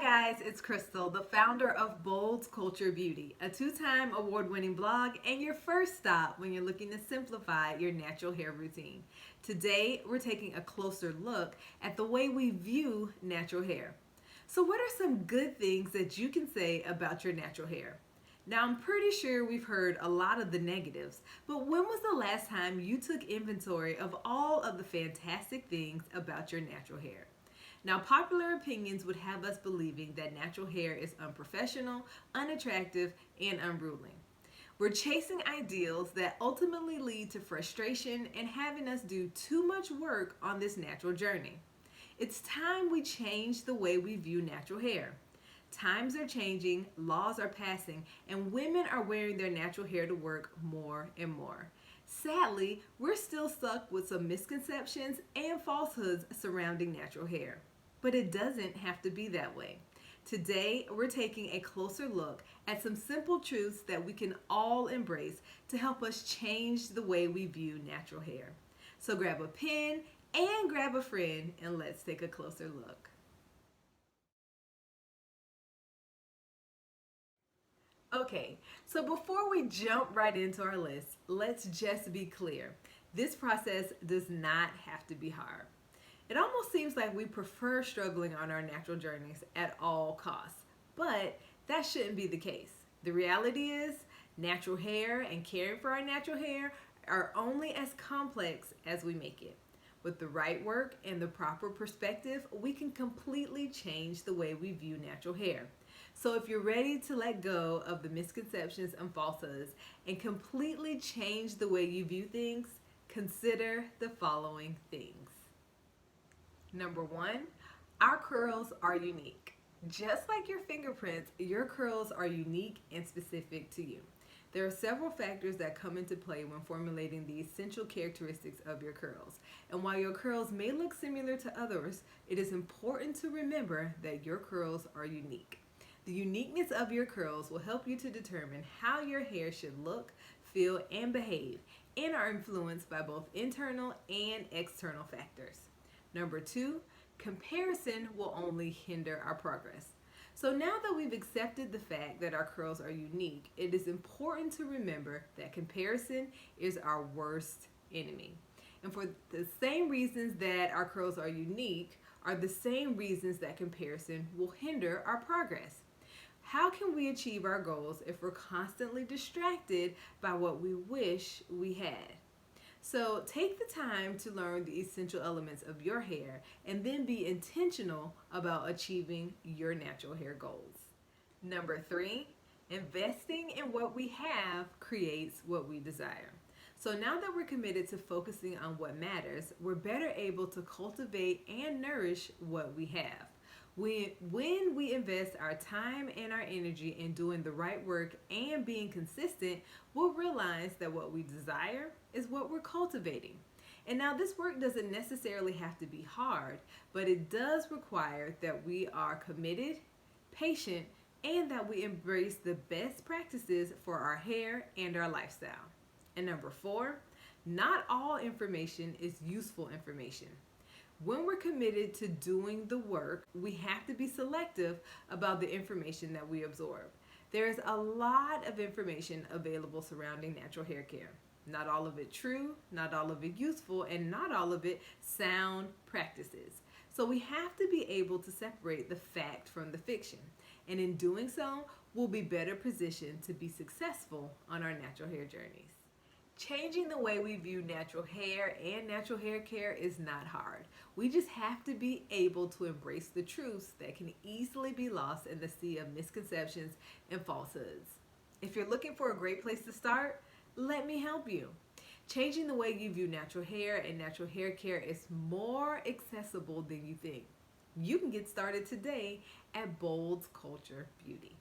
guys, it's Crystal, the founder of Bold Culture Beauty, a two-time award-winning blog and your first stop when you're looking to simplify your natural hair routine. Today, we're taking a closer look at the way we view natural hair. So what are some good things that you can say about your natural hair? Now, I'm pretty sure we've heard a lot of the negatives, but when was the last time you took inventory of all of the fantastic things about your natural hair? Now, popular opinions would have us believing that natural hair is unprofessional, unattractive, and unruly. We're chasing ideals that ultimately lead to frustration and having us do too much work on this natural journey. It's time we change the way we view natural hair. Times are changing, laws are passing, and women are wearing their natural hair to work more and more. Sadly, we're still stuck with some misconceptions and falsehoods surrounding natural hair. But it doesn't have to be that way. Today, we're taking a closer look at some simple truths that we can all embrace to help us change the way we view natural hair. So grab a pen and grab a friend and let's take a closer look. Okay, so before we jump right into our list, let's just be clear. This process does not have to be hard. It almost seems like we prefer struggling on our natural journeys at all costs, but that shouldn't be the case. The reality is, natural hair and caring for our natural hair are only as complex as we make it. With the right work and the proper perspective, we can completely change the way we view natural hair. So if you're ready to let go of the misconceptions and falsehoods and completely change the way you view things, consider the following things. Number one, our curls are unique. Just like your fingerprints, your curls are unique and specific to you. There are several factors that come into play when formulating the essential characteristics of your curls. And while your curls may look similar to others, it is important to remember that your curls are unique. The uniqueness of your curls will help you to determine how your hair should look, feel, and behave, and are influenced by both internal and external factors. Number two, comparison will only hinder our progress. So now that we've accepted the fact that our curls are unique, it is important to remember that comparison is our worst enemy. And for the same reasons that our curls are unique are the same reasons that comparison will hinder our progress. How can we achieve our goals if we're constantly distracted by what we wish we had? So take the time to learn the essential elements of your hair and then be intentional about achieving your natural hair goals. Number three, investing in what we have creates what we desire. So now that we're committed to focusing on what matters, we're better able to cultivate and nourish what we have. When we invest our time and our energy in doing the right work and being consistent, we'll realize that what we desire is what we're cultivating. And now this work doesn't necessarily have to be hard, but it does require that we are committed, patient, and that we embrace the best practices for our hair and our lifestyle. And number four, not all information is useful information. When we're committed to doing the work, we have to be selective about the information that we absorb. There is a lot of information available surrounding natural hair care. Not all of it true, not all of it useful, and not all of it sound practices. So we have to be able to separate the fact from the fiction. And in doing so, we'll be better positioned to be successful on our natural hair journeys. Changing the way we view natural hair and natural hair care is not hard. We just have to be able to embrace the truths that can easily be lost in the sea of misconceptions and falsehoods. If you're looking for a great place to start, let me help you. Changing the way you view natural hair and natural hair care is more accessible than you think. You can get started today at Bold Culture Beauty.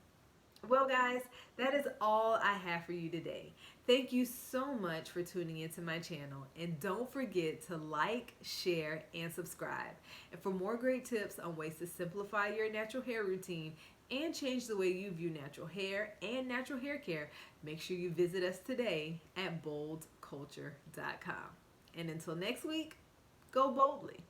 Well, guys, that is all I have for you today. Thank you so much for tuning into my channel, and don't forget to like, share, and subscribe. And for more great tips on ways to simplify your natural hair routine and change the way you view natural hair and natural hair care, make sure you visit us today at boldculture.com. And until next week, go boldly.